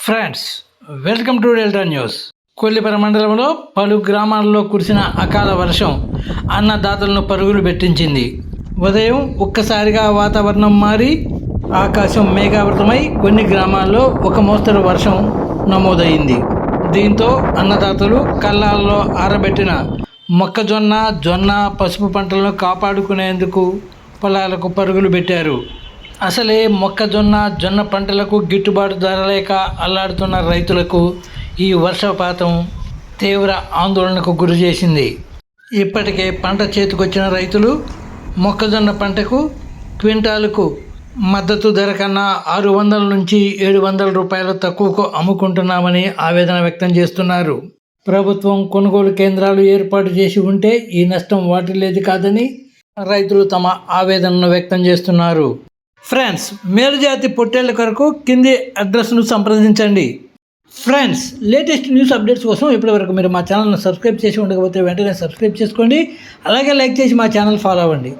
Friends, welcome to delta news. Kollipara మండలంలో పలు గ్రామాల్లో కురిసిన అకాల వర్షం అన్నదాతలను పరుగులు పెట్టించింది. ఉదయం ఒక్కసారిగా వాతావరణం మారి ఆకాశం మేఘావృతమై కొన్ని గ్రామాల్లో ఒక మోస్తరు వర్షం నమోదైంది. దీంతో అన్నదాతలు కళ్ళాల్లో ఆరబెట్టిన మొక్కజొన్న, జొన్న, పసుపు పంటలను కాపాడుకునేందుకు పొలాలకు పరుగులు పెట్టారు. అసలే మొక్కజొన్న, జొన్న పంటలకు గిట్టుబాటు ధర లేక అల్లాడుతున్న రైతులకు ఈ వర్షపాతం తీవ్ర ఆందోళనకు గురి చేసింది. ఇప్పటికే పంట చేతికొచ్చిన రైతులు మొక్కజొన్న పంటకు క్వింటాలుకు మద్దతు ధర కన్నా 600 నుంచి 700 రూపాయలు తక్కువకు అమ్ముకుంటున్నామని ఆవేదన వ్యక్తం చేస్తున్నారు. ప్రభుత్వం కొనుగోలు కేంద్రాలు ఏర్పాటు చేసి ఉంటే ఈ నష్టం వాటిల్లేది కాదని రైతులు తమ ఆవేదనను వ్యక్తం చేస్తున్నారు. ఫ్రెండ్స్, మేలుజాతి పొట్టేళ్ల కొరకు కింది అడ్రస్ను సంప్రదించండి. ఫ్రెండ్స్, లేటెస్ట్ న్యూస్ అప్డేట్స్ కోసం ఇప్పటివరకు మీరు మా ఛానల్ను సబ్స్క్రైబ్ చేసి ఉండకపోతే వెంటనే సబ్స్క్రైబ్ చేసుకోండి. అలాగే లైక్ చేసి మా ఛానల్ ఫాలో అవ్వండి.